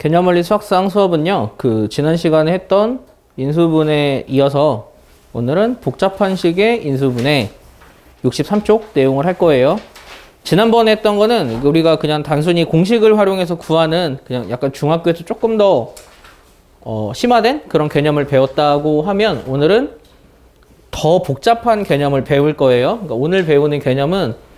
개념원리 수학상 수업은요, 지난 시간에 했던 인수분해에 이어서 오늘은 복잡한 식의 인수분해 63쪽 내용을 할 거예요. 지난번에 했던 거는 우리가 그냥 단순히 공식을 활용해서 구하는 그냥 약간 중학교에서 조금 더 심화된 그런 개념을 배웠다고 하면 오늘은 더 복잡한 개념을 배울 거예요. 그러니까 오늘 배우는 개념은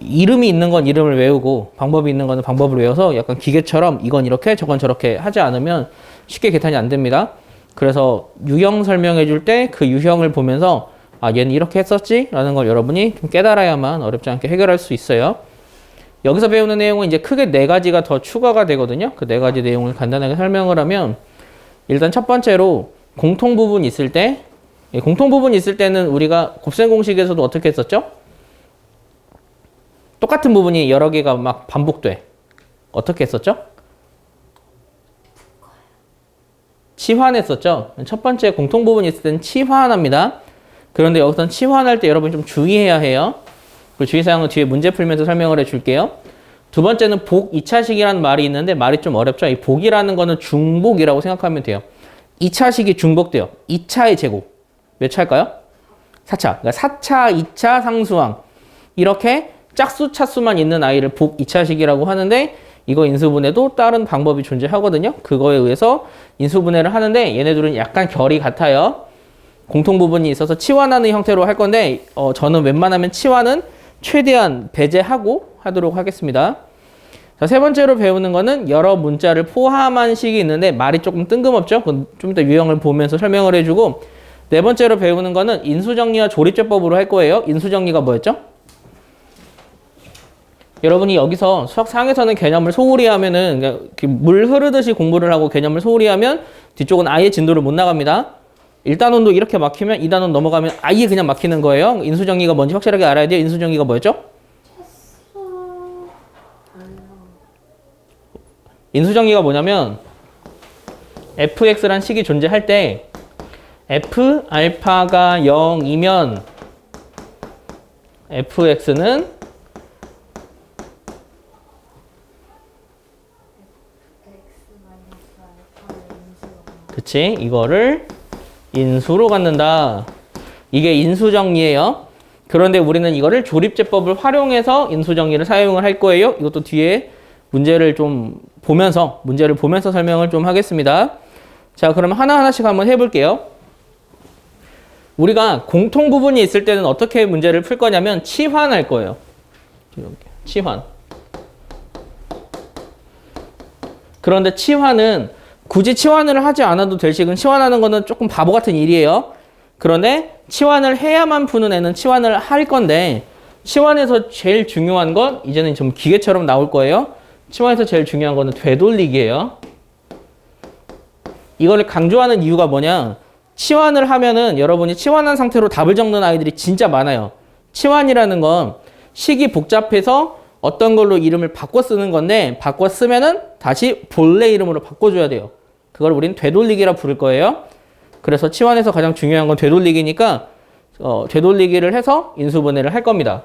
이름이 있는 건 이름을 외우고 방법이 있는 거는 방법을 외워서 약간 기계처럼 이건 이렇게 저건 저렇게 하지 않으면 쉽게 계산이 안 됩니다. 그래서 유형 설명해 줄 때 그 유형을 보면서 아 얘는 이렇게 했었지? 라는 걸 여러분이 좀 깨달아야만 어렵지 않게 해결할 수 있어요. 여기서 배우는 내용은 이제 크게 4가지가 더 추가가 되거든요. 그 4가지 내용을 간단하게 설명을 하면 일단 첫 번째로 공통 부분이 있을 때 공통 부분이 있을 때는 우리가 곱셈 공식에서도 어떻게 했었죠? 똑같은 부분이 여러 개가 막 반복돼. 어떻게 했었죠? 치환했었죠. 첫 번째 공통 부분이 있을 때는 치환합니다. 그런데 여기서는 치환할 때 여러분이 좀 주의해야 해요. 그 주의사항은 뒤에 문제 풀면서 설명을 해줄게요. 두 번째는 복 2차식이라는 말이 있는데 말이 좀 어렵죠. 이 복이라는 거는 중복이라고 생각하면 돼요. 2차식이 중복돼요. 2차의 제곱. 몇 차일까요? 4차. 그러니까 4차, 2차 상수항. 이렇게 짝수, 차수만 있는 아이를 복 2차식이라고 하는데 이거 인수분해도 다른 방법이 존재하거든요. 그거에 의해서 인수분해를 하는데 얘네들은 약간 결이 같아요. 공통 부분이 있어서 치환하는 형태로 할 건데 저는 웬만하면 치환은 최대한 배제하고 하도록 하겠습니다. 자, 세 번째로 배우는 거는 여러 문자를 포함한 식이 있는데 말이 조금 뜬금없죠. 좀 이따 유형을 보면서 설명을 해주고 네 번째로 배우는 거는 인수정리와 조립제법으로 할 거예요. 인수정리가 뭐였죠? 여러분이 여기서 수학상에서는 개념을 소홀히 하면은 물 흐르듯이 공부를 하고 개념을 소홀히 하면 뒤쪽은 아예 진도를 못 나갑니다. 1단원도 이렇게 막히면 2단원 넘어가면 아예 그냥 막히는 거예요. 인수정리가 뭔지 확실하게 알아야 돼요. 인수정리가 뭐였죠? 인수정리가 뭐냐면 fx란 식이 존재할 때 f 알파가 0이면 fx는 그치? 이거를 인수로 갖는다. 이게 인수정리예요. 그런데 우리는 이거를 조립제법을 활용해서 인수정리를 사용을 할 거예요. 이것도 뒤에 문제를 보면서 설명을 좀 하겠습니다. 자, 그러면 하나하나씩 한번 해볼게요. 우리가 공통 부분이 있을 때는 어떻게 문제를 풀 거냐면 치환할 거예요. 치환. 그런데 치환은 굳이 치환을 하지 않아도 될 식은 치환하는 거는 조금 바보 같은 일이에요. 그런데 치환을 해야만 푸는 애는 치환을 할 건데 치환에서 제일 중요한 건 이제는 좀 기계처럼 나올 거예요. 치환에서 제일 중요한 거는 되돌리기예요. 이거를 강조하는 이유가 뭐냐? 치환을 하면은 여러분이 치환한 상태로 답을 적는 아이들이 진짜 많아요. 치환이라는 건 식이 복잡해서 어떤 걸로 이름을 바꿔 쓰는 건데 바꿔 쓰면은 다시 본래 이름으로 바꿔줘야 돼요. 그걸 우린 되돌리기라 부를 거예요. 그래서 치환에서 가장 중요한 건 되돌리기니까 되돌리기를 해서 인수분해를 할 겁니다.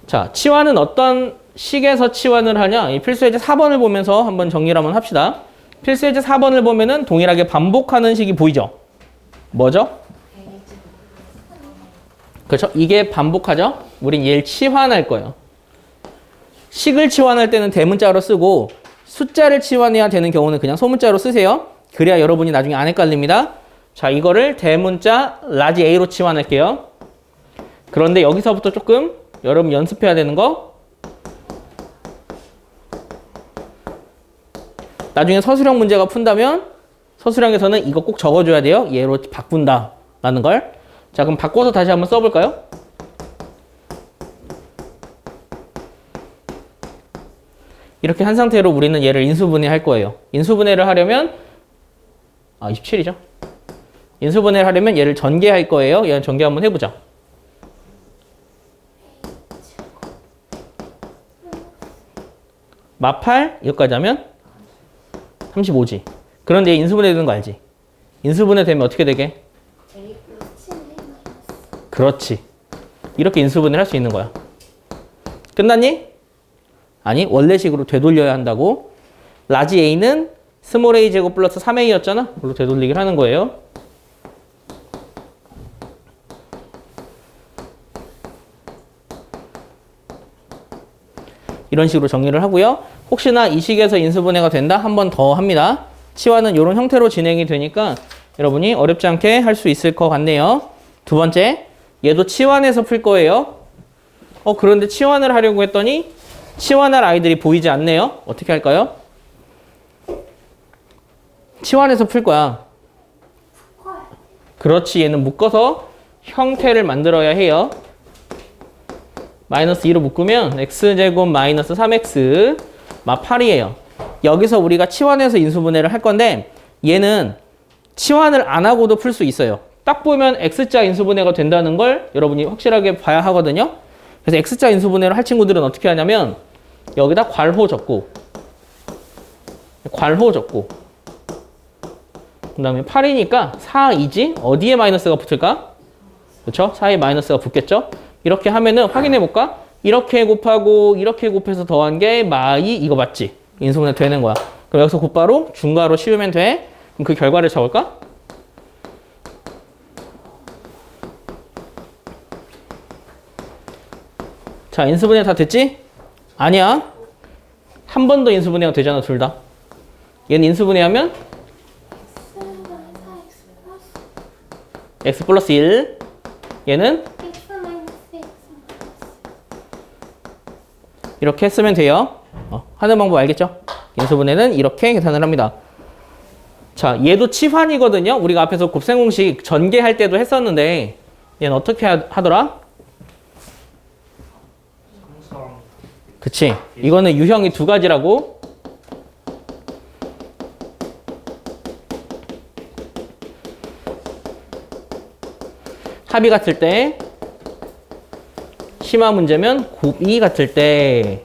자, 치환은 어떤 식에서 치환을 하냐? 이 필수예제 4번을 보면서 한번 정리를 한번 합시다. 필수예제 4번을 보면은 동일하게 반복하는 식이 보이죠? 뭐죠? 그렇죠? 이게 반복하죠? 우린 얘를 치환할 거예요. 식을 치환할 때는 대문자로 쓰고 숫자를 치환해야 되는 경우는 그냥 소문자로 쓰세요. 그래야 여러분이 나중에 안 헷갈립니다. 자, 이거를 대문자 라지 A로 치환할게요. 그런데 여기서부터 조금 여러분 연습해야 되는 거 나중에 서술형 문제가 푼다면 서술형에서는 이거 꼭 적어줘야 돼요. 얘로 바꾼다 라는 걸. 자, 그럼 바꿔서 다시 한번 써볼까요? 이렇게 한 상태로 우리는 얘를 인수분해 할 거예요. 인수분해를 하려면 27이죠. 인수분해를 하려면 얘를 전개할 거예요. 얘는 전개 한번 해보자. 마팔 여기까지 하면 35지. 그런데 얘 인수분해 되는 거 알지? 인수분해 되면 어떻게 되게? 그렇지. 이렇게 인수분해를 할 수 있는 거야. 끝났니? 아니, 원래식으로 되돌려야 한다고. 라지 A는 스몰 a 제곱 플러스 3a였잖아. 그걸로 되돌리기를 하는 거예요. 이런 식으로 정리를 하고요. 혹시나 이 식에서 인수분해가 된다? 한 번 더 합니다. 치환은 이런 형태로 진행이 되니까 여러분이 어렵지 않게 할 수 있을 것 같네요. 두 번째, 얘도 치환해서 풀 거예요. 그런데 치환을 하려고 했더니 치환할 아이들이 보이지 않네요. 어떻게 할까요? 치환해서 풀 거야. 그렇지, 얘는 묶어서 형태를 만들어야 해요. 마이너스 2로 묶으면 x제곱 마이너스 3x 마 8이에요. 여기서 우리가 치환해서 인수분해를 할 건데 얘는 치환을 안 하고도 풀 수 있어요. 딱 보면 x자 인수분해가 된다는 걸 여러분이 확실하게 봐야 하거든요. 그래서 x자 인수분해를 할 친구들은 어떻게 하냐면 여기다 괄호 적고 그 다음에 8이니까 4, 2지? 어디에 마이너스가 붙을까? 그렇죠? 4에 마이너스가 붙겠죠? 이렇게 하면은 확인해 볼까? 이렇게 곱하고 이렇게 곱해서 더한 게 마이 이거 맞지? 인수분해 되는 거야. 그럼 여기서 곧바로 중괄호 씌우면 돼. 그럼 그 결과를 적을까? 자, 인수분해 다 됐지? 아니야. 한 번 더 인수분해가 되잖아, 둘 다. 얘는 인수분해하면 x 플러스 1. 얘는 이렇게 쓰면 돼요. 하는 방법 알겠죠? 인수분해는 이렇게 계산을 합니다. 자, 얘도 치환이거든요. 우리가 앞에서 곱셈공식 전개할 때도 했었는데 얘는 어떻게 하더라? 그치? 이거는 유형이 두 가지라고. 합이 같을 때, 심화 문제면 곱이 같을 때.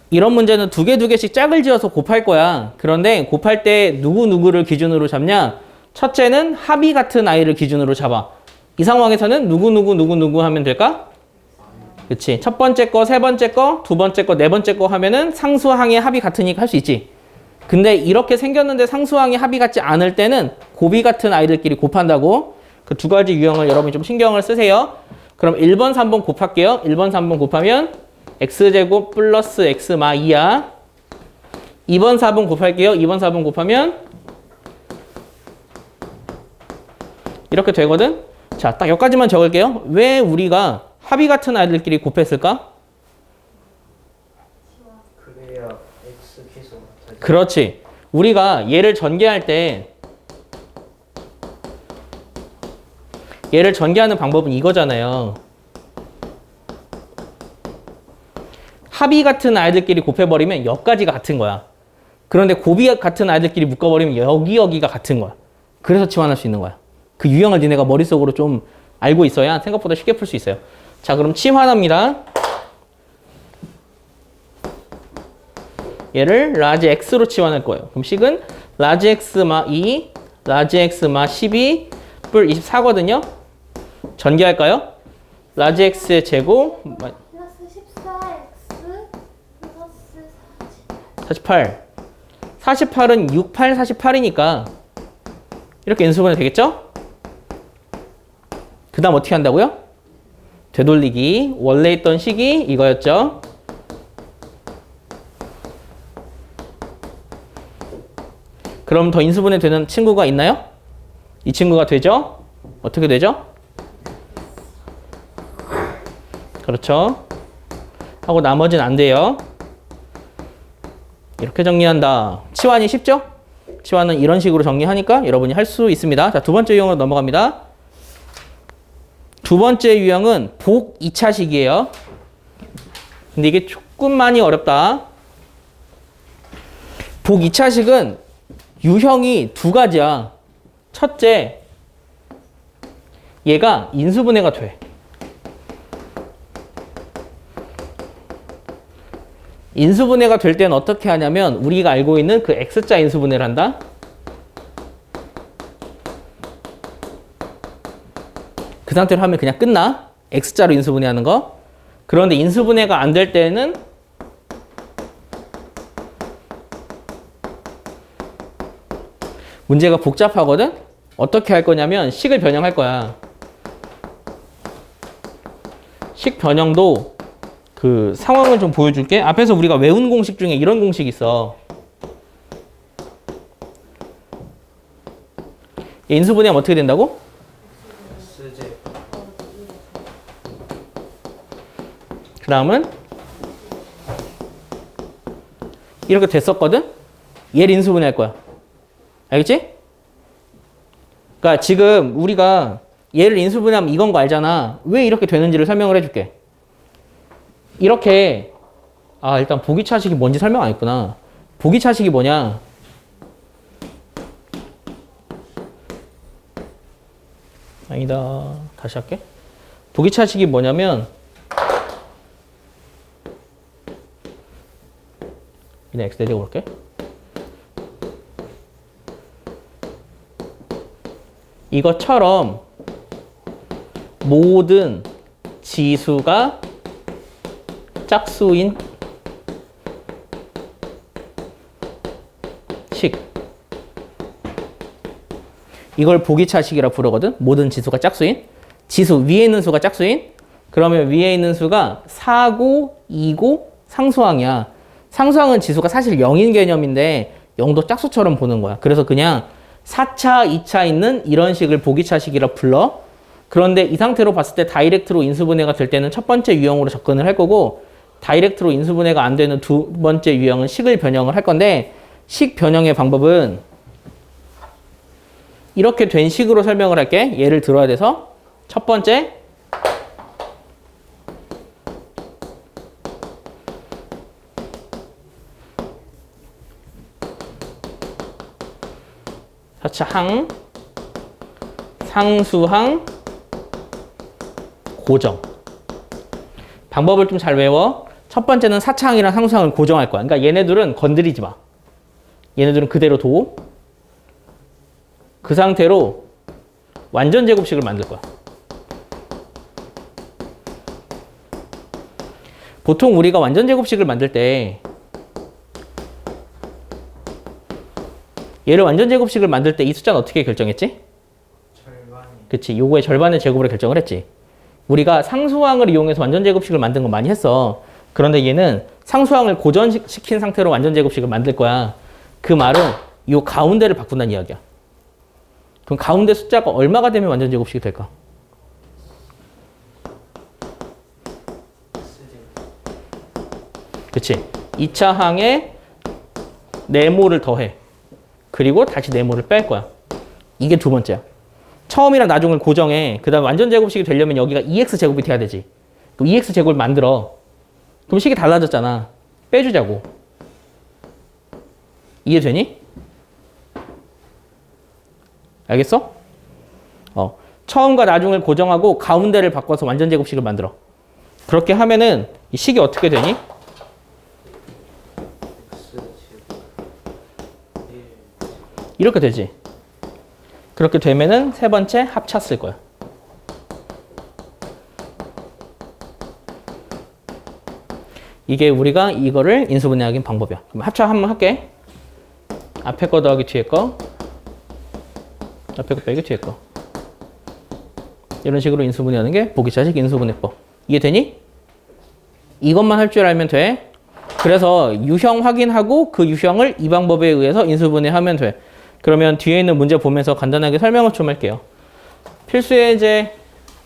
이런 문제는 두 개씩 짝을 지어서 곱할 거야. 그런데 곱할 때 누구누구를 기준으로 잡냐? 첫째는 합이 같은 아이를 기준으로 잡아. 이 상황에서는 누구누구 하면 될까? 그치. 첫 번째 거, 세 번째 거, 두 번째 거, 네 번째 거 하면은 상수항의 합이 같으니까 할 수 있지. 근데 이렇게 생겼는데 상수항의 합이 같지 않을 때는 곱이 같은 아이들끼리 곱한다고. 그 두 가지 유형을 여러분이 좀 신경을 쓰세요. 그럼 1번, 3번 곱할게요. 1번, 3번 곱하면 x제곱 플러스 x마 2야. 2번, 4번 곱할게요. 2번, 4번 곱하면 이렇게 되거든. 자, 딱 여기까지만 적을게요. 왜 우리가 합이 같은 아이들끼리 곱했을까? 그래야 x 계속 같아지죠. 그렇지. 우리가 얘를 전개할 때 얘를 전개하는 방법은 이거잖아요. 합이 같은 아이들끼리 곱해버리면 여기까지가 같은 거야. 그런데 곱이 같은 아이들끼리 묶어버리면 여기가 같은 거야. 그래서 치환할 수 있는 거야. 그 유형을 니네가 머릿속으로 좀 알고 있어야 생각보다 쉽게 풀 수 있어요. 자, 그럼 치환합니다. 얘를 라지 x로 치환할 거예요. 그럼 식은 라지 x마 2, 라지 x마 12, 뿔 24거든요. 전개할까요? 라지 x의 제곱 플러스 14x 플러스 48. 48은 68, 48이니까 이렇게 인수분해 되겠죠? 그 다음 어떻게 한다고요? 되돌리기. 원래 있던 식이 이거였죠. 그럼 더 인수분해 되는 친구가 있나요? 이 친구가 되죠? 어떻게 되죠? 그렇죠. 하고 나머지는 안 돼요. 이렇게 정리한다. 치환이 쉽죠? 치환은 이런 식으로 정리하니까 여러분이 할 수 있습니다. 자, 두 번째 유형으로 넘어갑니다. 두 번째 유형은 복 2차식이에요. 근데 이게 조금 많이 어렵다. 복 2차식은 유형이 두 가지야. 첫째, 얘가 인수분해가 돼. 인수분해가 될 때는 어떻게 하냐면 우리가 알고 있는 그 x자 인수분해를 한다. 그 상태로 하면 그냥 끝나. x자로 인수분해하는 거. 그런데 인수분해가 안 될 때는 문제가 복잡하거든? 어떻게 할 거냐면 식을 변형할 거야. 식 변형도 그 상황을 좀 보여줄게. 앞에서 우리가 외운 공식 중에 이런 공식이 있어. 인수분해하면 어떻게 된다고? X제 그 다음은 이렇게 됐었거든? 얘를 인수분해할 거야. 알겠지? 그러니까 지금 우리가 얘를 인수분해하면 이건 거 알잖아. 왜 이렇게 되는지를 설명을 해줄게. 이렇게 일단 보기차식이 뭔지 설명 안 했구나. 보기차식이 뭐냐? 아니다. 다시 할게. 보기차식이 뭐냐면 그냥 X 내리고 볼게. 이것처럼 모든 지수가 짝수인 식. 이걸 보기차식이라 부르거든. 모든 지수가 짝수인. 지수 위에 있는 수가 짝수인. 그러면 위에 있는 수가 4고 2고 상수항이야. 상수항은 지수가 사실 0인 개념인데 0도 짝수처럼 보는 거야. 그래서 그냥 4차, 2차 있는 이런 식을 보기차식이라 불러. 그런데 이 상태로 봤을 때 다이렉트로 인수분해가 될 때는 첫 번째 유형으로 접근을 할 거고, 다이렉트로 인수분해가 안 되는 두 번째 유형은 식을 변형을 할 건데, 식 변형의 방법은 이렇게 된 식으로 설명을 할게. 예를 들어야 돼서 첫 번째, 사차항, 상수항, 고정. 방법을 좀 잘 외워. 첫 번째는 사차항이랑 상수항을 고정할 거야. 그러니까 얘네들은 건드리지 마. 얘네들은 그대로 둬. 그 상태로 완전 제곱식을 만들 거야. 보통 우리가 완전 제곱식을 만들 때 얘를 완전 제곱식을 만들 때 이 숫자는 어떻게 결정했지? 절반이 그치. 요거의 절반의 제곱으로 결정을 했지. 우리가 상수항을 이용해서 완전 제곱식을 만든 거 많이 했어. 그런데 얘는 상수항을 고정시킨 상태로 완전 제곱식을 만들 거야. 그 말은 요 가운데를 바꾼다는 이야기야. 그럼 가운데 숫자가 얼마가 되면 완전 제곱식이 될까? X제 그치. 2차 항에 네모를 더해. 그리고 다시 네모를 뺄 거야. 이게 두 번째야. 처음이랑 나중을 고정해. 그 다음 완전 제곱식이 되려면 여기가 2x 제곱이 돼야 되지. 그럼 2x 제곱을 만들어. 그럼 식이 달라졌잖아. 빼주자고. 이해되니? 알겠어? 처음과 나중을 고정하고 가운데를 바꿔서 완전 제곱식을 만들어. 그렇게 하면은 이 식이 어떻게 되니? X제곱 1 이렇게 되지. 그렇게 되면은 세 번째 합차 쓸 거야. 이게 우리가 이거를 인수분해하기 방법이야. 그럼 합차 한번 할게. 앞에 거 더하기 뒤에 거. 앞에 거 빼기 뒤에 거. 이런 식으로 인수분해하는 게 보기차식 인수분해법. 이해되니? 이것만 할 줄 알면 돼. 그래서 유형 확인하고 그 유형을 이 방법에 의해서 인수분해하면 돼. 그러면 뒤에 있는 문제 보면서 간단하게 설명을 좀 할게요. 필수예제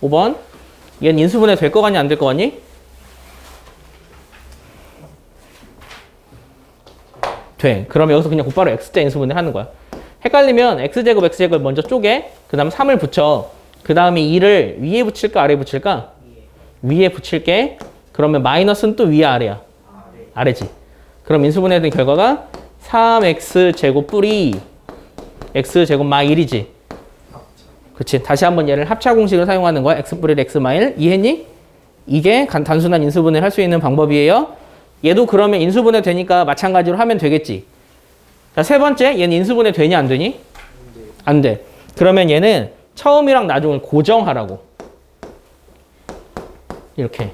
5번. 얘는 인수분해 될 거 같니 안 될 거 같니? 돼. 그럼 여기서 그냥 곧바로 x제 인수분해 하는 거야. 헷갈리면 x제곱 먼저 쪼개. 그 다음 3을 붙여. 그 다음에 2를 위에 붙일까 아래에 붙일까? 위에 붙일게. 그러면 마이너스는 또 위에 아래야? 아래지. 그럼 인수분해된 결과가 3x제곱 뿌리 x제곱 마 1이지. 그치. 다시 한번 얘를 합차 공식을 사용하는 거야. x 뿌리 x 마 1. 이해했니? 이게 단순한 인수분해를 할 수 있는 방법이에요. 얘도 그러면 인수분해 되니까 마찬가지로 하면 되겠지. 자, 세 번째. 얘는 인수분해 되니 안 되니? 안 돼. 그러면 얘는 처음이랑 나중을 고정하라고. 이렇게.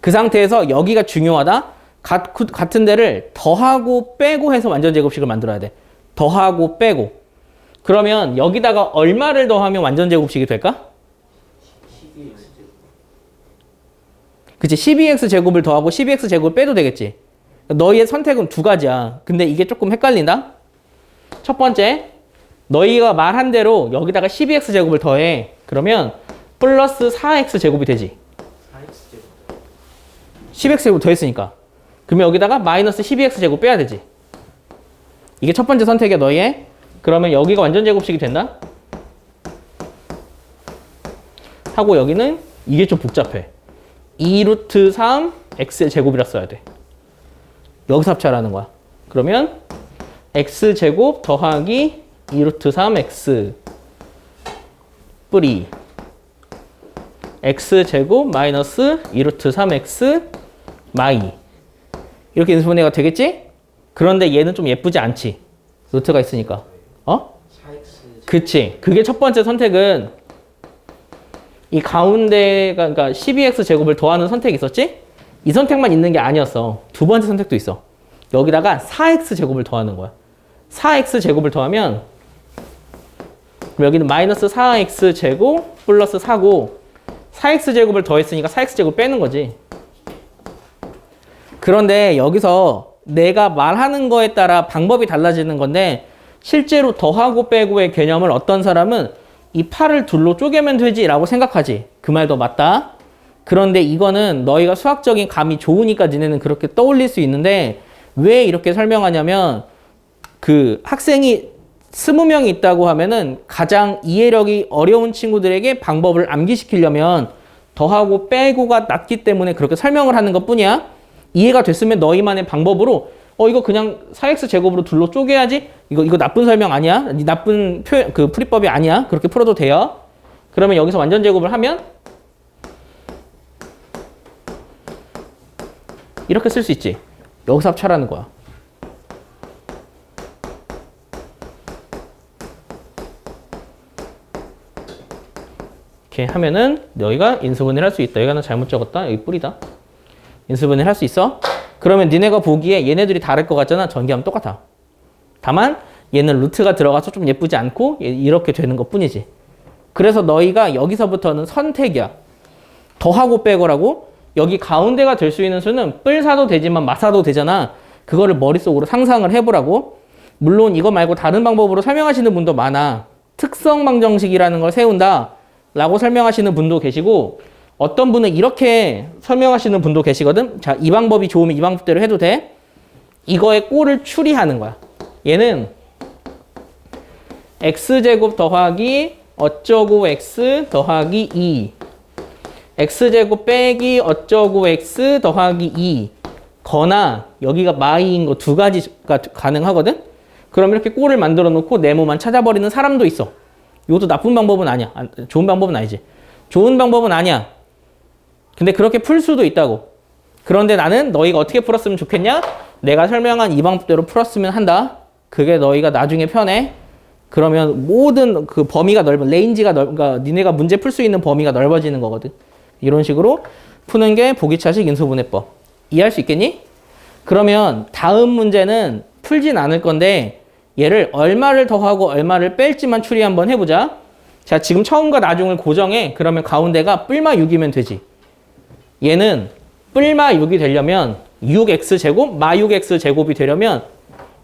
그 상태에서 여기가 중요하다. 같은 데를 더하고 빼고 해서 완전 제곱식을 만들어야 돼. 더하고 빼고. 그러면 여기다가 얼마를 더하면 완전 제곱식이 될까? 12x 제곱. 그치, 12x 제곱을 더하고 12x 제곱을 빼도 되겠지. 너희의 선택은 두 가지야. 근데 이게 조금 헷갈린다? 첫 번째, 너희가 말한 대로 여기다가 12x 제곱을 더해. 그러면 플러스 4x 제곱이 되지. 4x 제곱. 10x 제곱 더했으니까. 그러면 여기다가 마이너스 12x 제곱 빼야 되지. 이게 첫 번째 선택이야, 너희의. 그러면 여기가 완전 제곱식이 된다? 하고 여기는 이게 좀 복잡해. 2루트 3 x의 제곱이라 써야 돼. 여기서 합차라는 거야. 그러면 x 제곱 더하기 2루트 3 x 뿌리 x 제곱 마이너스 2루트 3 x 마이 이렇게 인수분해가 되겠지? 그런데 얘는 좀 예쁘지 않지? 루트가 있으니까. 어? 4x 그치. 그게 첫 번째 선택은 이 가운데가 그러니까 12x 제곱을 더하는 선택이 있었지? 이 선택만 있는 게 아니었어. 두 번째 선택도 있어. 여기다가 4x 제곱을 더하는 거야. 4x 제곱을 더하면 그럼 여기는 마이너스 4x 제곱 플러스 4고 4x 제곱을 더했으니까 4x 제곱 빼는 거지. 그런데 여기서 내가 말하는 거에 따라 방법이 달라지는 건데 실제로 더하고 빼고의 개념을 어떤 사람은 이 8을 둘로 쪼개면 되지 라고 생각하지. 그 말도 맞다. 그런데 이거는 너희가 수학적인 감이 좋으니까 니네는 그렇게 떠올릴 수 있는데 왜 이렇게 설명하냐면 그 학생이 20명이 있다고 하면은 가장 이해력이 어려운 친구들에게 방법을 암기시키려면 더하고 빼고가 낮기 때문에 그렇게 설명을 하는 것 뿐이야. 이해가 됐으면 너희만의 방법으로 이거 그냥 4x 제곱으로 둘로 쪼개야지. 이거 나쁜 설명 아니야? 나쁜 표현 그 풀이법이 아니야. 그렇게 풀어도 돼요. 그러면 여기서 완전 제곱을 하면 이렇게 쓸 수 있지. 여기서 합차라는 거야. 이렇게 하면은 너희가 인수분해를 할 수 있다. 여기가 나 잘못 적었다. 여기 뿌리다. 인수분해를 할 수 있어. 그러면 니네가 보기에 얘네들이 다를 것 같잖아. 전개하면 똑같아. 다만 얘는 루트가 들어가서 좀 예쁘지 않고 이렇게 되는 것 뿐이지. 그래서 너희가 여기서부터는 선택이야. 더하고 빼고라고. 여기 가운데가 될 수 있는 수는 뿔사도 되지만 마사도 되잖아. 그거를 머릿속으로 상상을 해보라고. 물론 이거 말고 다른 방법으로 설명하시는 분도 많아. 특성 방정식이라는 걸 세운다 라고 설명하시는 분도 계시고 어떤 분은 이렇게 설명하시는 분도 계시거든. 자, 이 방법이 좋으면 이 방법대로 해도 돼. 이거의 꼴을 추리하는 거야. 얘는 x제곱 더하기 어쩌고 x 더하기 2 x제곱 빼기 어쩌고 x 더하기 2 거나 여기가 마이인 거 두 가지가 가능하거든. 그럼 이렇게 꼴을 만들어 놓고 네모만 찾아버리는 사람도 있어. 이것도 나쁜 방법은 아니야. 좋은 방법은 아니지. 좋은 방법은 아니야. 근데 그렇게 풀 수도 있다고. 그런데 나는 너희가 어떻게 풀었으면 좋겠냐? 내가 설명한 이 방법대로 풀었으면 한다. 그게 너희가 나중에 편해. 그러면 모든 그 범위가 레인지가 그러니까 니네가 문제 풀 수 있는 범위가 넓어지는 거거든. 이런 식으로 푸는 게 보기차식 인수분해법. 이해할 수 있겠니? 그러면 다음 문제는 풀진 않을 건데 얘를 얼마를 더하고 얼마를 뺄지만 추리 한번 해보자. 자, 지금 처음과 나중을 고정해. 그러면 가운데가 뿔마 6이면 되지. 얘는 뿔마 6이 되려면 6x제곱 마 6x제곱이 되려면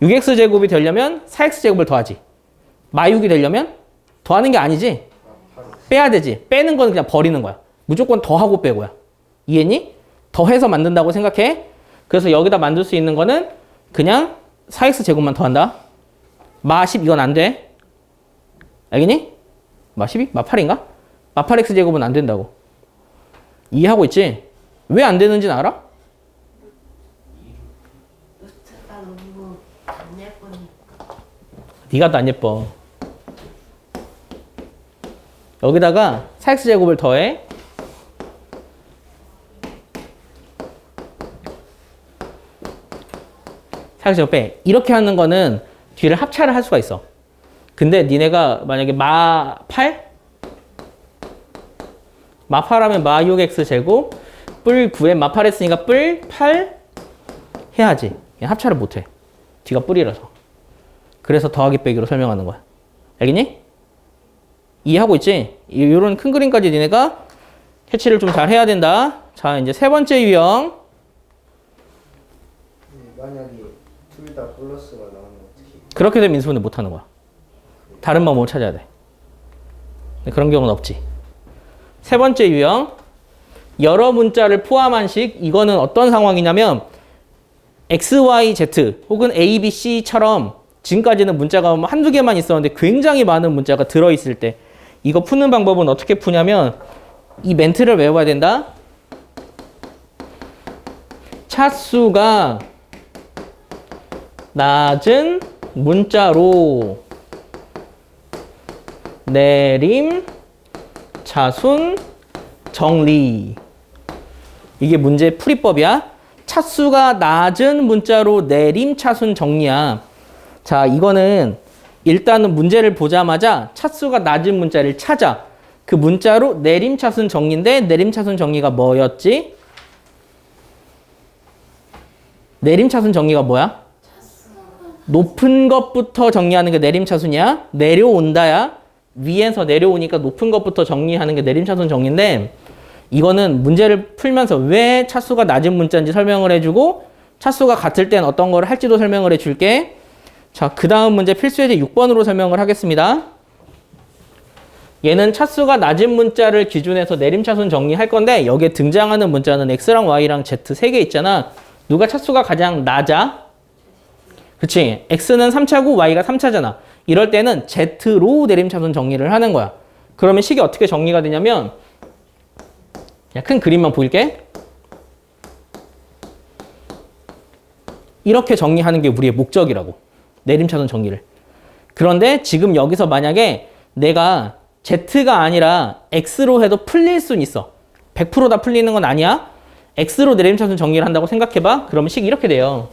6x제곱이 되려면 4x제곱을 더하지. 마 6이 되려면 더하는 게 아니지. 빼야 되지. 빼는 건 그냥 버리는 거야. 무조건 더하고 빼고야. 이해니? 더해서 만든다고 생각해. 그래서 여기다 만들 수 있는 거는 그냥 4x제곱만 더한다. 마 10 이건 안 돼. 알겠니? 마 12? 마 8인가? 마 8x제곱은 안 된다고. 이해하고 있지? 왜 안 되는지는 알아? 루트가 너무 안 예쁘니까. 네가 더 안 예뻐. 여기다가 4x제곱을 더해. 사역제곱 빼. 이렇게 하는 거는 뒤를 합차를 할 수가 있어. 근데 니네가 만약에 마 8? 마 8하면 마 6x 제곱 뿔 9에 마 8 했으니까 뿔 8 해야지. 합차를 못해. 뒤가 뿔이라서. 그래서 더하기 빼기로 설명하는 거야. 알겠니? 이해하고 있지? 이런 큰 그림까지 니네가 캐치를 좀 잘 해야 된다. 자, 이제 세 번째 유형. 만약에 둘 다 플러스가 나오면 어떻게? 그렇게 되면 인수분해 못 하는 거야. 다른 방법을 찾아야 돼. 근데 그런 경우는 없지. 세 번째 유형. 여러 문자를 포함한 식. 이거는 어떤 상황이냐면 X, Y, Z 혹은 A, B, C처럼 지금까지는 문자가 한두 개만 있었는데 굉장히 많은 문자가 들어있을 때 이거 푸는 방법은 어떻게 푸냐면 이 멘트를 외워야 된다. 차수가 낮은 문자로 내림, 차순, 정리. 이게 문제 풀이법이야. 차수가 낮은 문자로 내림, 차순, 정리야. 자, 이거는 일단은 문제를 보자마자 차수가 낮은 문자를 찾아. 그 문자로 내림, 차순, 정리인데 내림, 차순, 정리가 뭐였지? 내림, 차순, 정리가 뭐야? 높은 것부터 정리하는 게 내림, 차순이야. 내려온다야. 위에서 내려오니까 높은 것부터 정리하는 게 내림, 차순, 정리인데 이거는 문제를 풀면서 왜 차수가 낮은 문자인지 설명을 해주고 차수가 같을 땐 어떤 걸 할지도 설명을 해줄게. 자, 그 다음 문제 필수예제 6번으로 설명을 하겠습니다. 얘는 차수가 낮은 문자를 기준해서 내림차순 정리할 건데 여기에 등장하는 문자는 X랑 Y랑 Z 3개 있잖아. 누가 차수가 가장 낮아? 그치? X는 3차고 Y가 3차잖아. 이럴 때는 Z로 내림차순 정리를 하는 거야. 그러면 식이 어떻게 정리가 되냐면 그냥 큰 그림만 보일게. 이렇게 정리하는 게 우리의 목적이라고. 내림차순 정리를. 그런데 지금 여기서 만약에 내가 Z가 아니라 X로 해도 풀릴 수는 있어. 100%다 풀리는 건 아니야. X로 내림차순 정리를 한다고 생각해봐. 그러면 식이 이렇게 돼요.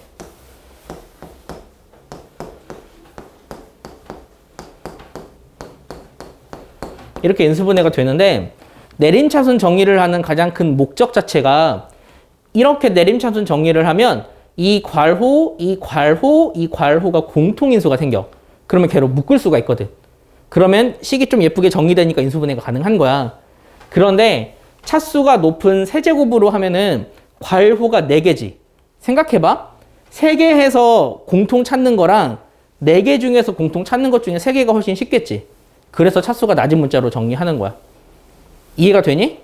이렇게 인수분해가 되는데 내림차순 정리를 하는 가장 큰 목적 자체가 이렇게 내림차순 정리를 하면 이 괄호, 이 괄호, 이 괄호가 공통인수가 생겨. 그러면 걔로 묶을 수가 있거든. 그러면 식이 좀 예쁘게 정리되니까 인수분해가 가능한 거야. 그런데 차수가 높은 세제곱으로 하면은 괄호가 4개지. 생각해봐. 3개 해서 공통 찾는 거랑 4개 중에서 공통 찾는 것 중에 3개가 훨씬 쉽겠지. 그래서 차수가 낮은 문자로 정리하는 거야. 이해가 되니?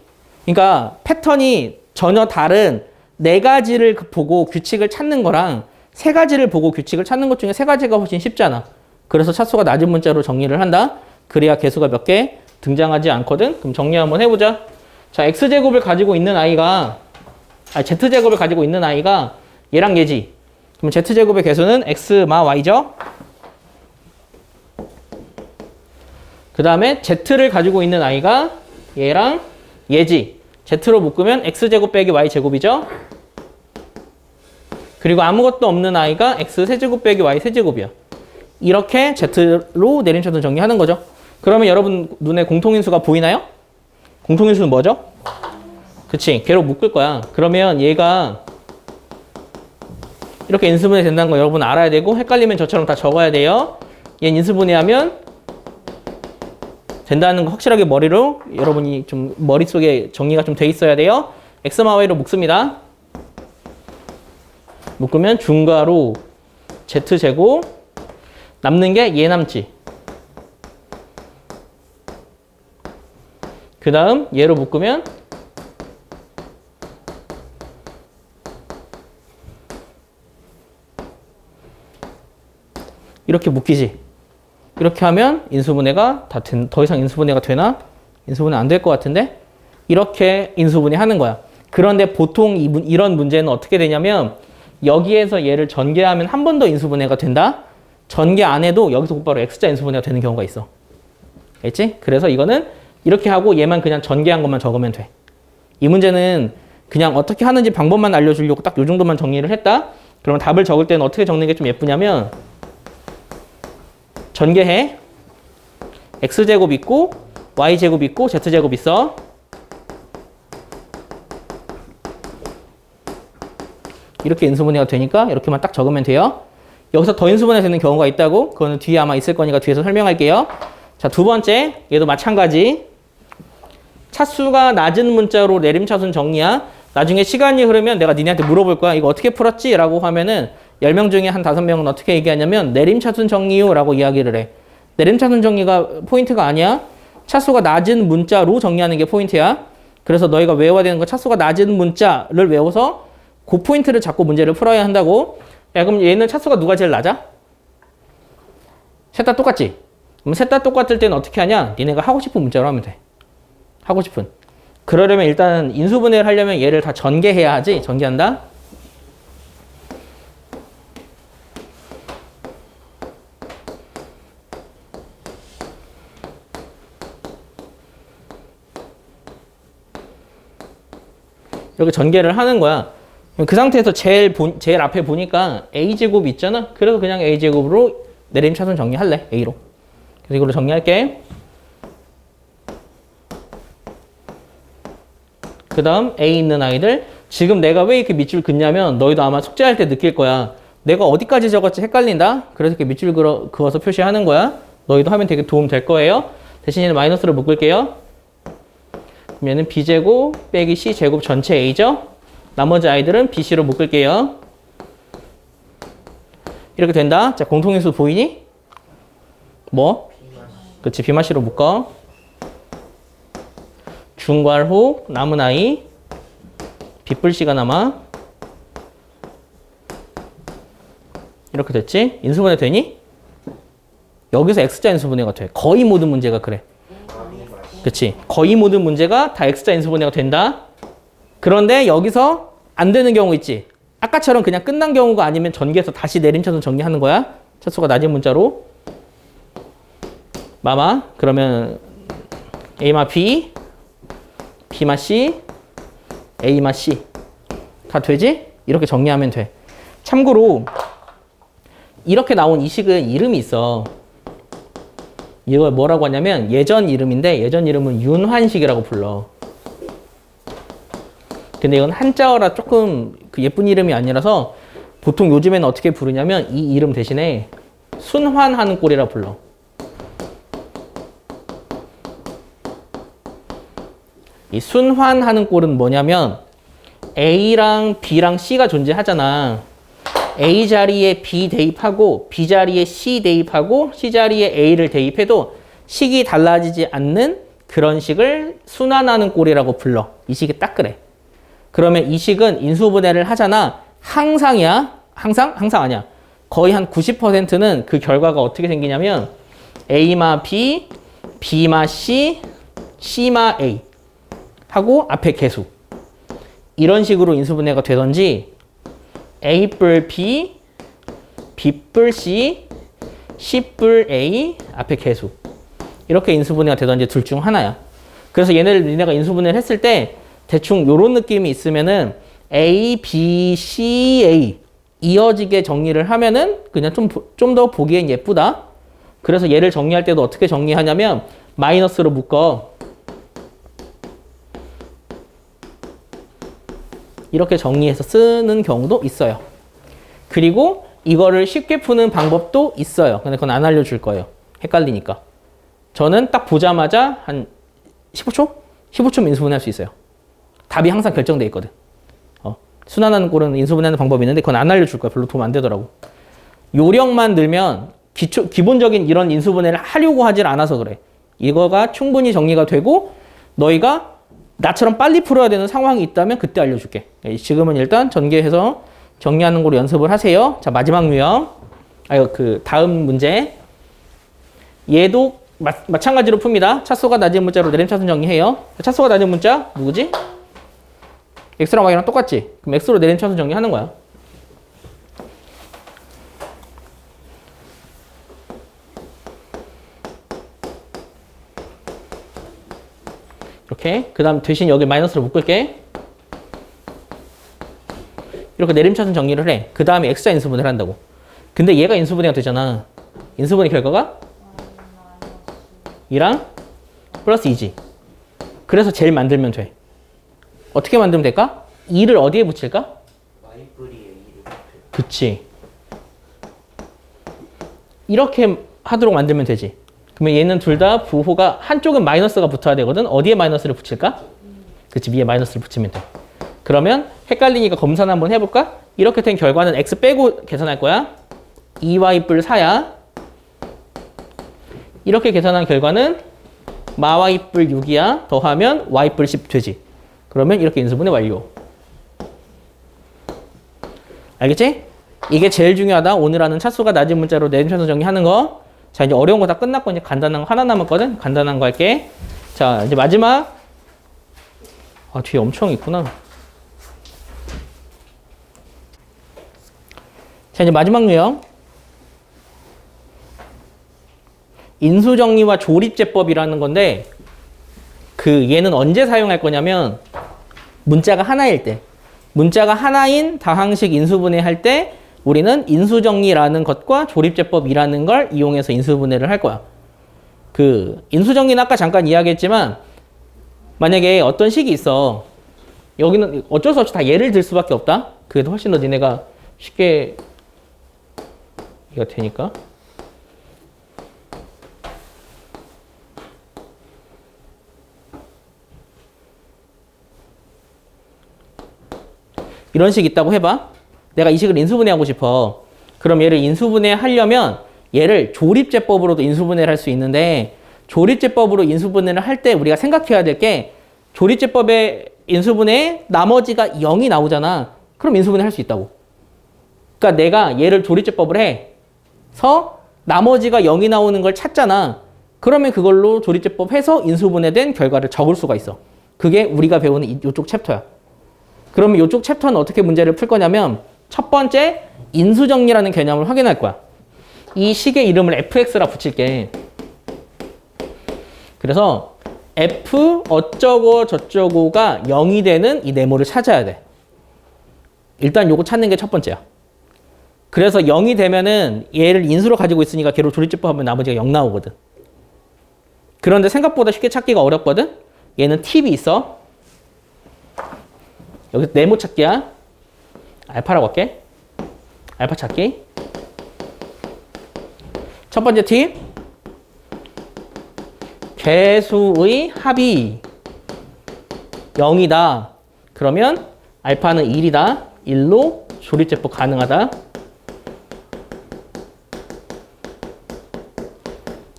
그러니까 패턴이 전혀 다른 4가지를 보고 규칙을 찾는 거랑 3가지를 보고 규칙을 찾는 것 중에 3가지가 훨씬 쉽잖아. 그래서 차수가 낮은 문자로 정리를 한다. 그래야 개수가 몇 개 등장하지 않거든. 그럼 정리 한번 해보자. 자, X제곱을 가지고 있는 아이가 Z제곱을 가지고 있는 아이가 얘랑 얘지. 그럼 Z제곱의 개수는 X, 마, Y죠. 그 다음에 Z를 가지고 있는 아이가 얘랑 얘지. Z로 묶으면 X제곱 빼기 Y제곱이죠. 그리고 아무것도 없는 아이가 X 세제곱 빼기 Y 세제곱이야. 이렇게 Z로 내림차순 정리하는 거죠. 그러면 여러분 눈에 공통인수가 보이나요? 공통인수는 뭐죠? 그치, 걔로 묶을 거야. 그러면 얘가 이렇게 인수분해 된다는 거 여러분 알아야 되고 헷갈리면 저처럼 다 적어야 돼요. 얘는 인수분해하면 된다는 거 확실하게 머리로 여러분이 좀 머릿속에 정리가 좀 돼 있어야 돼요. X마 Y로 묶습니다. 묶으면 중괄호 Z제곱 남는 게 얘 남지. 그 다음 얘로 묶으면 이렇게 묶이지. 이렇게 하면 인수분해가 더 이상 인수분해가 되나? 인수분해 안 될 것 같은데? 이렇게 인수분해 하는 거야. 그런데 보통 이런 문제는 어떻게 되냐면 여기에서 얘를 전개하면 한 번 더 인수분해가 된다? 전개 안 해도 여기서 곧바로 X자 인수분해가 되는 경우가 있어. 알겠지? 그래서 이거는 이렇게 하고 얘만 그냥 전개한 것만 적으면 돼. 이 문제는 그냥 어떻게 하는지 방법만 알려주려고 딱 요 정도만 정리를 했다? 그러면 답을 적을 때는 어떻게 적는 게 좀 예쁘냐면 전개해. X제곱 있고 Y제곱 있고 Z제곱 있어. 이렇게 인수분해가 되니까 이렇게만 딱 적으면 돼요. 여기서 더 인수분해 되는 경우가 있다고? 그거는 뒤에 아마 있을 거니까 뒤에서 설명할게요. 자, 두 번째, 얘도 마찬가지. 차수가 낮은 문자로 내림차순 정리야. 나중에 시간이 흐르면 내가 니네한테 물어볼 거야. 이거 어떻게 풀었지? 라고 하면은 10명 중에 한 5명은 어떻게 얘기하냐면 내림차순 정리요 라고 이야기를 해. 내림차순 정리가 포인트가 아니야. 차수가 낮은 문자로 정리하는 게 포인트야. 그래서 너희가 외워야 되는 거 차수가 낮은 문자를 외워서 그 포인트를 잡고 문제를 풀어야 한다고. 야, 그럼 얘는 차수가 누가 제일 낮아? 셋 다 똑같지? 그럼 셋 다 똑같을 때는 어떻게 하냐? 니네가 하고 싶은 문자로 하면 돼. 하고 싶은. 그러려면 일단 인수분해를 하려면 얘를 다 전개해야 하지. 전개한다. 이렇게 전개를 하는 거야. 그 상태에서 제일 앞에 보니까 A제곱 있잖아. 그래서 그냥 A제곱으로 내림차순 정리할래. A로. 그래서 이걸로 정리할게. 그 다음 A 있는 아이들. 지금 내가 왜 이렇게 밑줄 긋냐면 너희도 아마 숙제할 때 느낄 거야. 내가 어디까지 적었지 헷갈린다. 그래서 이렇게 밑줄 그어서 표시하는 거야. 너희도 하면 되게 도움 될 거예요. 대신 얘는 마이너스로 묶을게요. 그럼 얘는 B제곱 빼기 C제곱 전체 A죠. 나머지 아이들은 BC로 묶을게요. 이렇게 된다. 자, 공통인수 보이니? 뭐? 그치, B마C로 묶어. 중괄호 남은 아이 빗불씨가 남아. 이렇게 됐지? 인수분해 되니? 여기서 X자 인수분해가 돼. 거의 모든 문제가 그래. 그치? 거의 모든 문제가 다 X자 인수분해가 된다. 그런데 여기서 안 되는 경우 있지? 아까처럼 그냥 끝난 경우가 아니면 전개해서 다시 내림차순 정리하는 거야. 차수가 낮은 문자로. 마마. 그러면 A마 B, B마 C, A마 C. 다 되지? 이렇게 정리하면 돼. 참고로 이렇게 나온 이 식은 이름이 있어. 이걸 뭐라고 하냐면 예전 이름인데 예전 이름은 윤환식이라고 불러. 근데 이건 한자어라 조금 그 예쁜 이름이 아니라서 보통 요즘에는 어떻게 부르냐면 이 이름 대신에 순환하는 꼴이라 불러. 이 순환하는 꼴은 뭐냐면 A랑 B랑 C가 존재하잖아. A 자리에 B 대입하고 B 자리에 C 대입하고 C 자리에 A를 대입해도 식이 달라지지 않는 그런 식을 순환하는 꼴이라고 불러. 이 식이 딱 그래. 그러면 이 식은 인수분해를 하잖아. 항상이야. 항상? 항상 아니야. 거의 한 90%는 그 결과가 어떻게 생기냐면 A마 B, B마 C, C마 A 하고 앞에 개수. 이런 식으로 인수분해가 되던지 A뿔 B, B뿔 C, C뿔 A 앞에 개수. 이렇게 인수분해가 되던지 둘 중 하나야. 그래서 얘네를 니네가 인수분해를 했을 때 대충 요런 느낌이 있으면은 A, B, C, A 이어지게 정리를 하면은 그냥 좀 더 보기엔 예쁘다. 그래서 얘를 정리할 때도 어떻게 정리하냐면 마이너스로 묶어. 이렇게 정리해서 쓰는 경우도 있어요. 그리고 이거를 쉽게 푸는 방법도 있어요. 근데 그건 안 알려줄 거예요. 헷갈리니까. 저는 딱 보자마자 한 15초? 15초면 인수분해할 수 있어요. 답이 항상 결정돼 있거든. 순환하는 꼴은 인수분해하는 방법이 있는데 그건 안 알려줄 거야. 별로 도움 안 되더라고. 요령만 늘면 기본적인 이런 인수분해를 하려고 하질 않아서 그래. 이거가 충분히 정리가 되고 너희가 나처럼 빨리 풀어야 되는 상황이 있다면 그때 알려줄게. 지금은 일단 전개해서 정리하는 걸로 연습을 하세요. 자, 마지막 유형. 다음 문제. 얘도 마찬가지로 풉니다. 차수가 낮은 문자로 내림차순 정리해요. 차수가 낮은 문자 누구지? X랑 Y랑 똑같지? 그럼 X로 내림차순 정리하는 거야. 이렇게. 그 다음 대신 여기 마이너스로 묶을게. 이렇게 내림차순 정리를 해. 그 다음에 X자 인수분해를 한다고. 근데 얘가 인수분해가 되잖아. 인수분해 결과가 2랑 플러스 2지. 그래서 제일 만들면 돼. 어떻게 만들면 될까? 2를 어디에 붙일까? Y뿔이에 2를 그치. 이렇게 하도록 만들면 되지. 그러면 얘는 둘 다 부호가 한쪽은 마이너스가 붙어야 되거든. 어디에 마이너스를 붙일까? 그치, 위에 마이너스를 붙이면 돼. 그러면 헷갈리니까 검산 한번 해볼까? 이렇게 된 결과는 x 빼고 계산할 거야. 2y 뿔 4야. 이렇게 계산한 결과는 마y 뿔 6이야. 더하면 y 뿔 10 되지. 그러면 이렇게 인수분해 완료. 알겠지? 이게 제일 중요하다. 오늘 하는 차수가 낮은 문자로 내림차수 정리하는 거. 자, 이제 어려운 거 다 끝났고 이제 간단한 거 하나 남았거든. 간단한 거 할게. 자, 이제 마지막. 아, 뒤에 엄청 있구나. 자, 이제 마지막 유형. 인수정리와 조립제법이라는 건데, 얘는 언제 사용할 거냐면, 문자가 하나일 때. 문자가 하나인 다항식 인수분해 할 때, 우리는 인수정리라는 것과 조립제법이라는 걸 이용해서 인수분해를 할 거야. 인수정리는 아까 잠깐 이야기했지만, 만약에 어떤 식이 있어. 여기는 어쩔 수 없이 다 예를 들 수밖에 없다. 그래도 훨씬 더 니네가 쉽게 이거 되니까. 이런 식 있다고 해봐. 내가 이 식을 인수분해하고 싶어. 그럼 얘를 인수분해 하려면 얘를 조립제법으로도 인수분해를 할 수 있는데, 조립제법으로 인수분해를 할 때 우리가 생각해야 될 게, 조립제법의 인수분해에 나머지가 0이 나오잖아. 그럼 인수분해 할 수 있다고. 그러니까 내가 얘를 조립제법을 해서 나머지가 0이 나오는 걸 찾잖아. 그러면 그걸로 조립제법 해서 인수분해된 결과를 적을 수가 있어. 그게 우리가 배우는 이쪽 챕터야. 그러면 이쪽 챕터는 어떻게 문제를 풀 거냐면, 첫 번째 인수정리라는 개념을 확인할 거야. 이 식의 이름을 fx라 붙일게. 그래서 f 어쩌고 저쩌고가 0이 되는 이 네모를 찾아야 돼. 일단 요거 찾는 게 첫 번째야. 그래서 0이 되면은 얘를 인수로 가지고 있으니까 걔로 조립제법 하면 나머지가 0 나오거든. 그런데 생각보다 쉽게 찾기가 어렵거든. 얘는 팁이 있어. 여기 네모 찾기야. 알파라고 할게. 알파 찾기. 첫 번째 팁. 개수의 합이 0이다. 그러면 알파는 1이다. 1로 조립제법 가능하다.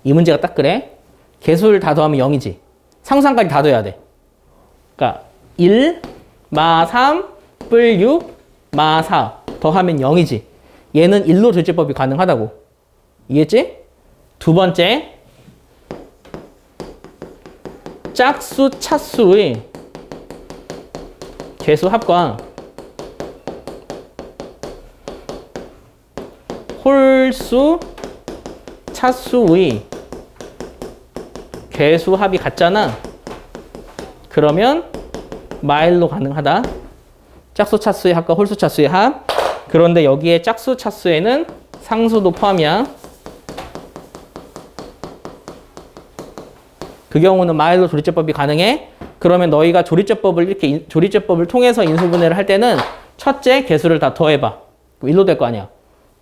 이 문제가 딱 그래. 개수를 다 더하면 0이지. 상수항까지 다 더해야 돼. 그러니까 1, 마 3, 뿔 6, 마 4 더하면 0이지. 얘는 1로 조립제법이 가능하다고. 이해했지? 두 번째. 짝수, 차수의 개수 합과 홀수, 차수의 개수 합이 같잖아. 그러면 마일로 가능하다. 짝수, 차수의 합과 홀수, 차수의 합. 그런데 여기에 짝수, 차수에는 상수도 포함이야. 그 경우는 마일로 조립제법이 가능해. 그러면 너희가 조립제법을 이렇게 조립제법을 통해서 인수분해를 할 때는 첫째 개수를 다 더해봐. 1로 될 거 아니야.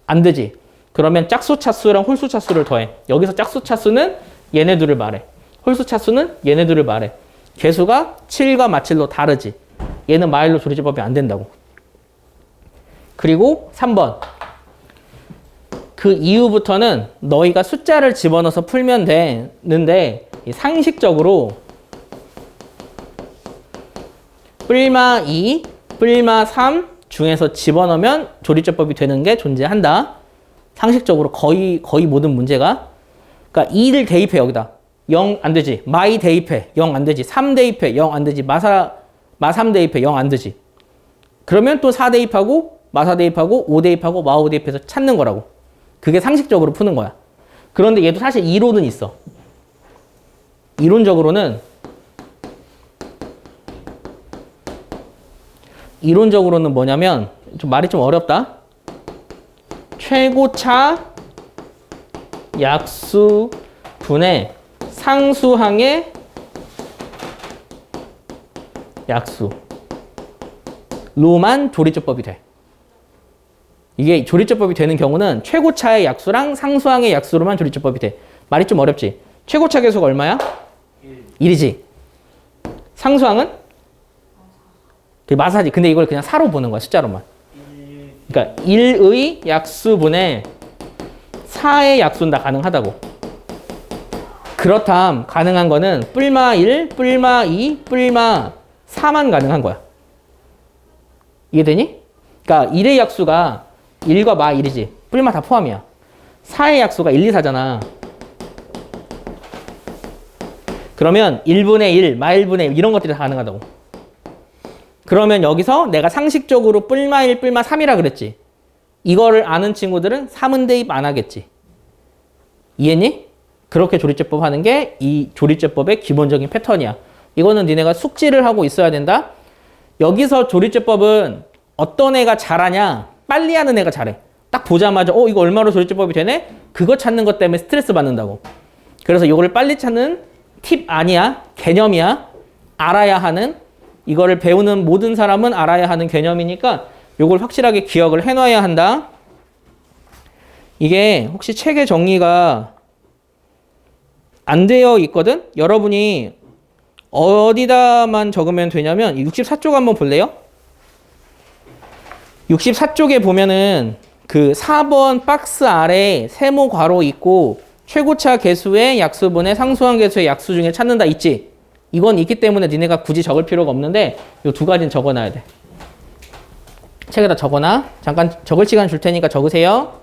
안 되지. 그러면 짝수 차수랑 홀수 차수를 더해. 여기서 짝수 차수는 얘네들을 말해. 홀수 차수는 얘네들을 말해. 개수가 7과 마7로 다르지. 얘는 마일로 조립제법이 안 된다고. 그리고 3번. 그 이후부터는 너희가 숫자를 집어넣어서 풀면 되는데, 상식적으로 뿔마 2, 뿔마 3 중에서 집어넣으면 조립제법이 되는 게 존재한다. 상식적으로 거의 모든 문제가. 그러니까 2를 대입해 여기다. 0 안 되지. 마2 대입해. 0 안 되지. 3 대입해. 0 안 되지. 마3 대입해. 0 안 되지. 그러면 또 4 대입하고 마4 대입하고 5 대입하고 마5 대입해서 찾는 거라고. 그게 상식적으로 푸는 거야. 그런데 얘도 사실 이론은 있어. 이론적으로는 뭐냐면, 좀 말이 좀 어렵다. 최고차 약수 분의 상수항의 약수로만 조립제법이 돼. 이게 조립제법이 되는 경우는 최고차의 약수랑 상수항의 약수로만 조립제법이 돼. 말이 좀 어렵지? 최고차 계수가 얼마야? 1. 1이지. 상수항은? 그 마사지. 근데 이걸 그냥 4로 보는 거야, 숫자로만. 1. 그러니까 1의 약수분의 4의 약수는 다 가능하다고. 그렇담 가능한 거는 뿔마 1, 뿔마 2, 뿔마 4만 가능한 거야. 이해되니? 그러니까 1의 약수가 1과 마 1이지. 뿔마 다 포함이야. 4의 약수가 1, 2, 4잖아. 그러면 1분의 1, 마 1분의 1 이런 것들이 다 가능하다고. 그러면 여기서 내가 상식적으로 뿔마 1, 뿔마 3이라 그랬지. 이거를 아는 친구들은 3은 대입 안 하겠지. 이해했니? 그렇게 조리제법 하는 게 이 조리제법의 기본적인 패턴이야. 이거는 니네가 숙지를 하고 있어야 된다. 여기서 조리제법은 어떤 애가 잘하냐? 빨리 하는 애가 잘해. 딱 보자마자 이거 얼마로 조리제법이 되네? 그거 찾는 것 때문에 스트레스 받는다고. 그래서 이거를 빨리 찾는 팁 아니야. 개념이야. 알아야 하는, 이거를 배우는 모든 사람은 알아야 하는 개념이니까 이걸 확실하게 기억을 해놔야 한다. 이게 혹시 책의 정리가 안 되어 있거든? 여러분이 어디다만 적으면 되냐면 64쪽 한번 볼래요? 64쪽에 보면은 그 4번 박스 아래 세모 괄호 있고 최고차 계수의 약수분의 상수항 계수의 약수 중에 찾는다 있지? 이건 있기 때문에 니네가 굳이 적을 필요가 없는데 이 두 가지는 적어놔야 돼. 책에다 적어놔. 잠깐 적을 시간 줄 테니까 적으세요.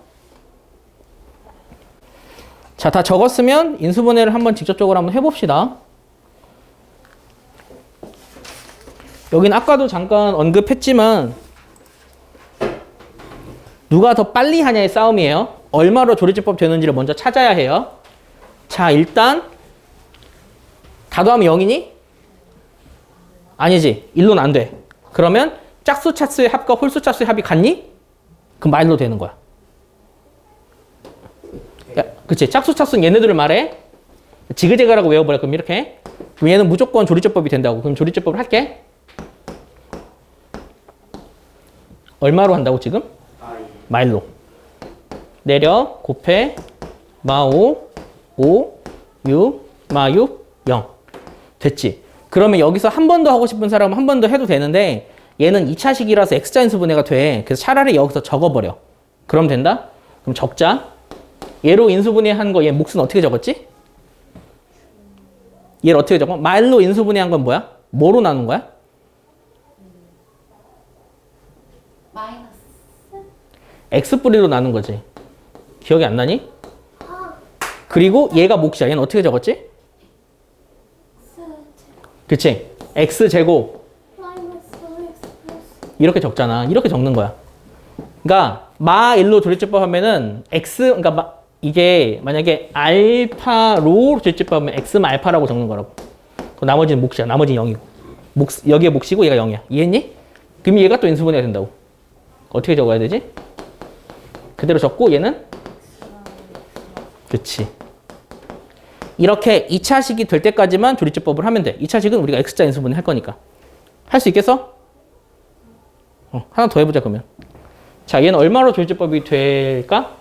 자, 다 적었으면 인수분해를 한번 직접적으로 한번 해봅시다. 여긴 아까도 잠깐 언급했지만 누가 더 빨리 하냐의 싸움이에요. 얼마로 조리제법 되는지를 먼저 찾아야 해요. 자, 일단 다 더하면 0이니? 아니지. 1로는 안 돼. 그러면 짝수 차수의 합과 홀수 차수의 합이 같니? 그럼 마일로 되는 거야. 야, 그치. 짝수 차수는 얘네들을 말해. 지그재그라고 외워버려. 그럼 이렇게. 그럼 얘는 무조건 조리제법이 된다고. 그럼 조리제법을 할게. 얼마로 한다고 지금? 마일로. 내려, 곱해, 마5, 5, 6, 마6, 0. 됐지? 그러면 여기서 한 번 더 하고 싶은 사람은 한 번 더 해도 되는데 얘는 2차식이라서 X자 인수분해가 돼. 그래서 차라리 여기서 적어버려. 그럼 된다? 그럼 적자. 얘로 인수분해한 거 얘 몫은 어떻게 적었지? 얘를 어떻게 적어? 마일로 인수분해한 건 뭐야? 뭐로 나눈 거야? 마이너스. X뿌리로 나눈 거지. 기억이 안 나니? 그리고 얘가 몫이야. 얘는 어떻게 적었지? 그치? X제곱. 이렇게 적잖아. 이렇게 적는 거야. 그러니까 마 1로 조리제법 하면은 X, 그러니까 이게 만약에 알파로 조리제법 하면 X마 알파라고 적는 거라고. 그 나머지는 몫이야. 나머지는 0이고. 여기에 몫이고 얘가 0이야. 이해했니? 그럼 얘가 또 인수분해가 된다고. 어떻게 적어야 되지? 그대로 적고 얘는? 그치. 이렇게 2차식이 될 때까지만 조리제법을 하면 돼. 2차식은 우리가 X자 인수분해 할 거니까. 할 수 있겠어? 하나 더 해보자 그러면. 자, 얘는 얼마로 조리제법이 될까?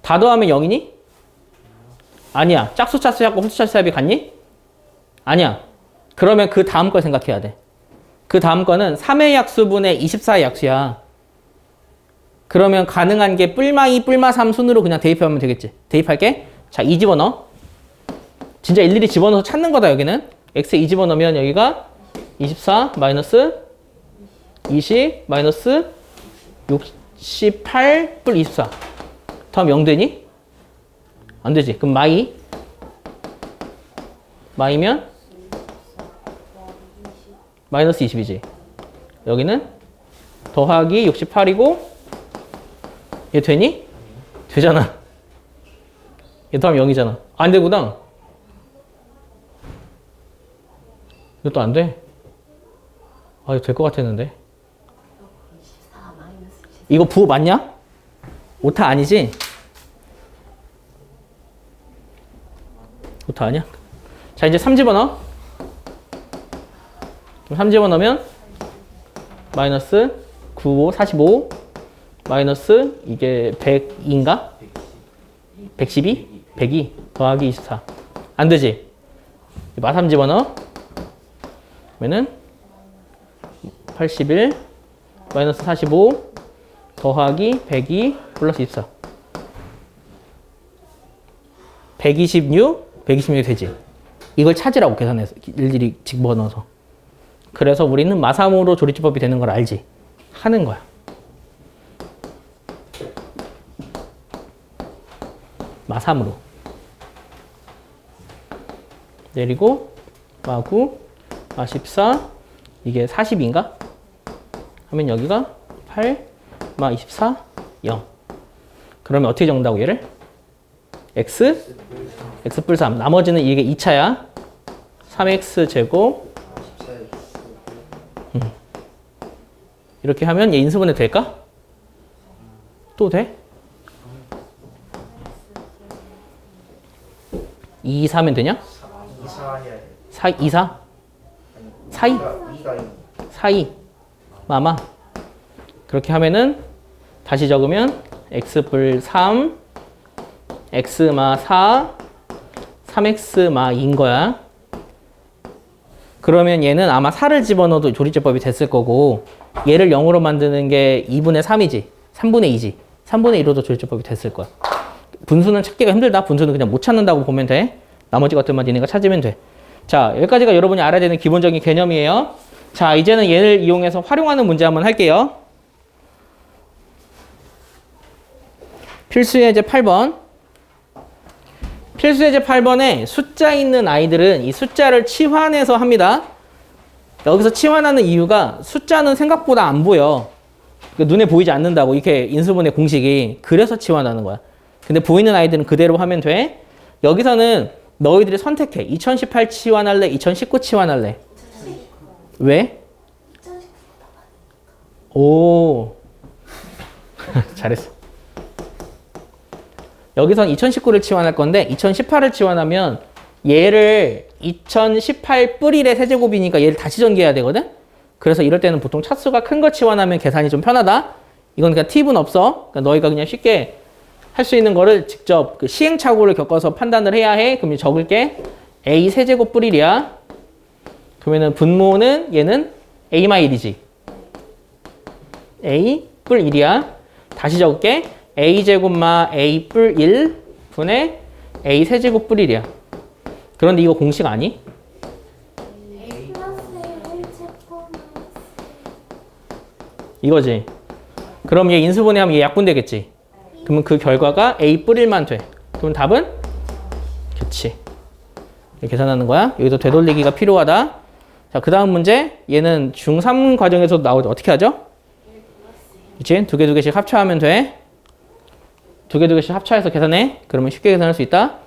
다 더하면 0이니? 아니야. 짝수 차수 합과 홀수 차수 합이 같니? 아니야. 그러면 그 다음 걸 생각해야 돼. 그 다음 거는 3의 약수분의 24의 약수야. 그러면 가능한 게 뿔마 2, 뿔마 3 순으로 그냥 대입하면 되겠지. 대입할게. 자, 2 집어넣어. 진짜 일일이 집어넣어서 찾는 거다 여기는. x에 2 집어넣으면 여기가 24 마이너스 20 마이너스 68 뿔 24. 다음 0 되니? 안 되지. 그럼 마이면 마이너스 20이지. 여기는 더하기 68이고 얘 되니? 되잖아. 얘 더하면 0이잖아. 안 되구나. 이것도 안 돼. 아, 이거 될 것 같았는데. 이거 부호 맞냐? 오타 아니지? 오타 아니야? 자, 이제 3 집어넣어. 3 집어넣으면 마이너스 95, 45 마이너스 이게 100인가? 112? 102 더하기 24. 안 되지? 마3 집어넣어. 그러면은 81 마이너스 45 더하기 102 플러스 24. 126, 126이 되지. 이걸 찾으라고 계산해서 일일이 집어넣어서. 그래서 우리는 마3으로 조리집법이 되는 걸 알지. 하는 거야. 마3으로. 내리고 마9, 마14, 이게 40인가? 하면 여기가 8, 마24, 0. 그러면 어떻게 적는다고 얘를? x, x 뿔 3. 나머지는 이게 2차야. 3x 제곱. 이렇게 하면 얘 인수분해 될까? 또 돼? 2, 4면 되냐? 4, 2, 4? 4, 2? 4, 2. 마마. 그렇게 하면은 다시 적으면 x 뿔 3, x 마 4, 3x 마 2인 거야. 그러면 얘는 아마 4를 집어넣어도 조리제법이 됐을 거고 얘를 0으로 만드는 게 2분의 3이지. 3분의 2지. 3분의 1로도 조리제법이 됐을 거야. 분수는 찾기가 힘들다. 분수는 그냥 못 찾는다고 보면 돼. 나머지 것들만 니네가 찾으면 돼. 자, 여기까지가 여러분이 알아야 되는 기본적인 개념이에요. 자, 이제는 얘를 이용해서 활용하는 문제 한번 할게요. 필수예제 8번. 필수예제 8번에 숫자 있는 아이들은 이 숫자를 치환해서 합니다. 여기서 치환하는 이유가 숫자는 생각보다 안 보여. 눈에 보이지 않는다고. 이렇게 인수분해 공식이. 그래서 치환하는 거야. 근데 보이는 아이들은 그대로 하면 돼. 여기서는 너희들이 선택해. 2018 치환할래? 2019 치환할래? 왜? 오. 잘했어. 여기선 2019를 치환할 건데 2018을 치환하면 얘를 2018 뿔 1의 세제곱이니까 얘를 다시 전개해야 되거든? 그래서 이럴 때는 보통 차수가 큰 거 치환하면 계산이 좀 편하다? 이건 그냥 팁은 없어. 그러니까 너희가 그냥 쉽게 할 수 있는 거를 직접 그 시행착오를 겪어서 판단을 해야 해. 그럼 적을게. a 세제곱 뿔 1이야. 그러면은 분모는 얘는 a-1이지. a 뿔 1이야. 다시 적을게. a 제곱마 a 뿔 1 분의 a 세제곱 뿔 1이야. 그런데 이거 공식 아니? A 플러스 1 제곱 이거지. 그럼 얘 인수분해하면 얘 약분되겠지. 그러면 그 결과가 a 뿔 1만 돼. 그럼 답은? 그치. 이렇게 계산하는 거야. 여기서 되돌리기가 필요하다. 자, 그 다음 문제. 얘는 중3 과정에서도 나오죠. 어떻게 하죠? 그치? 두 개씩 합쳐하면 돼. 두 개씩 합쳐해서 계산해. 그러면 쉽게 계산할 수 있다.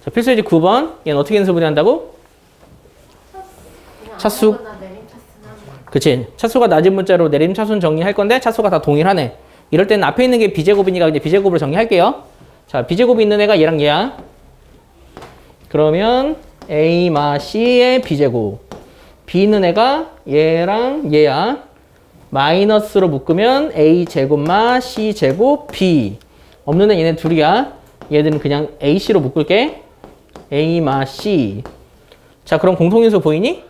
자, 필수예제 9번. 얘는 어떻게 인수분해 한다고? 차수. 그치. 차수가 낮은 문자로 내림 차수는 정리할 건데 차수가 다 동일하네. 이럴 때는 앞에 있는 게 b제곱이니까 이제 b제곱으로 정리할게요. 자, b제곱이 있는 애가 얘랑 얘야. 그러면 a 마 c의 b제곱. b 있는 애가 얘랑 얘야. 마이너스로 묶으면 a 제곱마 c 제곱 b. 없는 애 얘네 둘이야. 얘들은 그냥 ac로 묶을게. a 마 c. 자, 그럼 공통인수 보이니?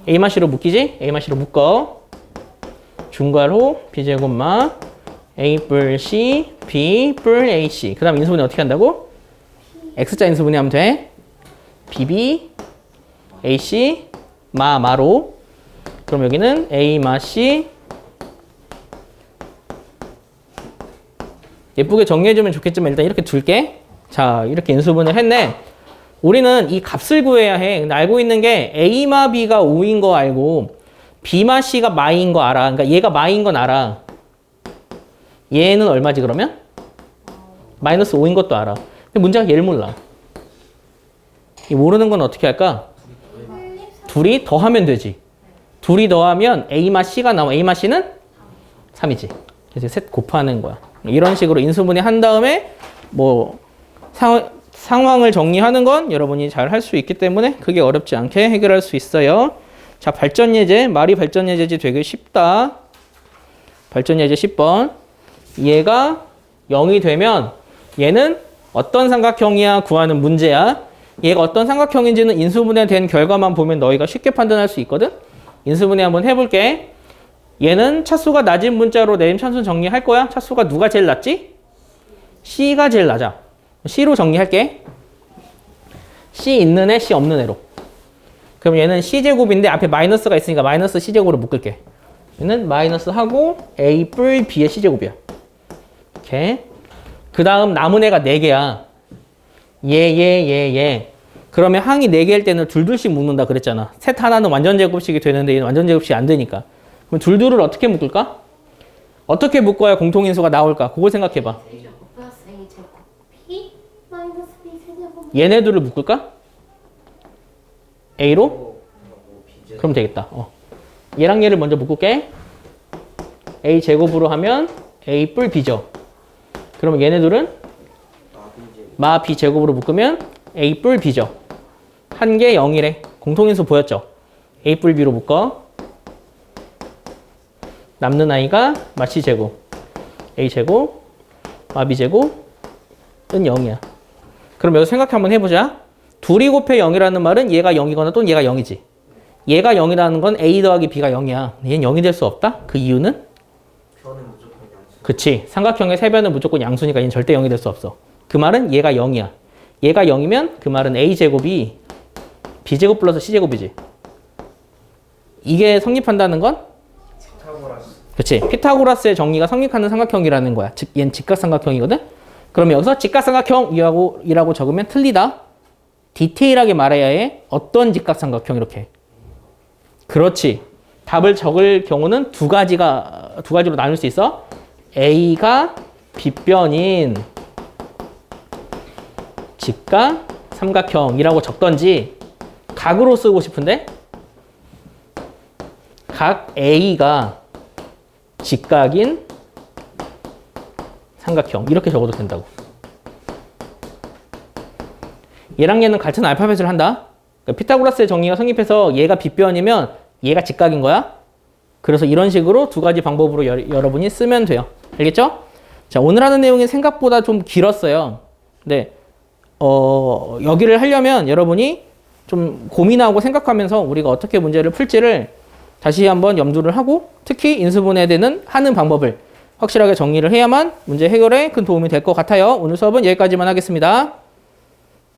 a 마 c로 묶이지? a 마 c로 묶어. 중괄호 b제곱마 a 뿔 c b 뿔 ac. 그 다음 인수분해 어떻게 한다고? x자 인수분해 하면 돼. bb ac 마로. 그럼 여기는 a 마 c. 예쁘게 정리해주면 좋겠지만 일단 이렇게 둘게. 자, 이렇게 인수분해를 했네. 우리는 이 값을 구해야 해. 근데 알고 있는 게 a 마 b가 5인 거 알고 b 마 c가 마인 거 알아. 그러니까 얘가 마인 건 알아. 얘는 얼마지 그러면? 마이너스 5인 것도 알아. 근데 문제가 얘를 몰라. 이 모르는 건 어떻게 할까? 둘이 더하면 되지. 둘이 더하면 a 마 c가 나와. a 마 c는 3이지. 그래서 셋 곱하는 거야. 이런 식으로 인수분해 한 다음에 뭐 상황을 정리하는 건 여러분이 잘 할 수 있기 때문에 그게 어렵지 않게 해결할 수 있어요. 자, 발전예제. 말이 발전예제지 되게 쉽다. 발전예제 10번. 얘가 0이 되면 얘는 어떤 삼각형이야 구하는 문제야. 얘가 어떤 삼각형인지는 인수분해된 결과만 보면 너희가 쉽게 판단할 수 있거든. 인수분해 한번 해볼게. 얘는 차수가 낮은 문자로 내림 차수 정리할 거야. 차수가 누가 제일 낮지? C가 제일 낮아. C로 정리할게. C 있는 애, C 없는 애로. 그럼 얘는 C제곱인데 앞에 마이너스가 있으니까 마이너스 C제곱으로 묶을게. 얘는 마이너스 하고 A 뿔 B의 C제곱이야. 오케이. 그 다음 남은 애가 4개야. 얘. 그러면 항이 4개일 때는 둘둘씩 묶는다 그랬잖아. 셋 하나는 완전 제곱식이 되는데 얘는 완전 제곱식이 안 되니까. 그럼 둘둘을 어떻게 묶을까? 어떻게 묶어야 공통인수가 나올까? 그걸 생각해봐. A제곱 플러스 A제곱 B 마이너스 B 세제곱. 얘네들을 묶을까? A로? 그럼 되겠다. 얘랑 얘를 먼저 묶을게. A 제곱으로 하면 A 뿔 B죠. 그러면 얘네들은 마 B 제곱으로 묶으면 A 뿔 B죠. 한 개 0이래. 공통인수 보였죠? A 뿔 B로 묶어. 남는 아이가 마 C 제곱. A 제곱, 마 B 제곱은 0이야. 그럼 여기서 생각 한번 해보자. 둘이 곱해 0이라는 말은 얘가 0이거나 또는 얘가 0이지. 얘가 0이라는 건 A 더하기 B가 0이야. 얘는 0이 될 수 없다? 그 이유는? 표는 무조건 양수. 그치. 삼각형의 세변은 무조건 양수니까 얘는 절대 0이 될 수 없어. 그 말은 얘가 0이야. 얘가 0이면 그 말은 A제곱이 B제곱 플러스 C제곱이지. 이게 성립한다는 건? 피타고라스. 그치. 피타고라스의 정리가 성립하는 삼각형이라는 거야. 즉, 얘는 직각삼각형이거든? 그럼 여기서 직각삼각형이라고 적으면 틀리다. 디테일하게 말해야 해. 어떤 직각삼각형 이렇게. 그렇지. 답을 적을 경우는 두 가지로 나눌 수 있어. A가 빗변인 직각 삼각형이라고 적던지 각으로 쓰고 싶은데 각 A가 직각인 삼각형 이렇게 적어도 된다고. 얘랑 얘는 같은 알파벳을 한다. 그러니까 피타고라스의 정리가 성립해서 얘가 빗변이면 얘가 직각인 거야. 그래서 이런 식으로 두 가지 방법으로 여러분이 쓰면 돼요. 알겠죠? 자, 오늘 하는 내용이 생각보다 좀 길었어요. 근데 여기를 하려면 여러분이 좀 고민하고 생각하면서 우리가 어떻게 문제를 풀지를 다시 한번 염두를 하고 특히 인수분해되는 하는 방법을 확실하게 정리를 해야만 문제 해결에 큰 도움이 될 것 같아요. 오늘 수업은 여기까지만 하겠습니다.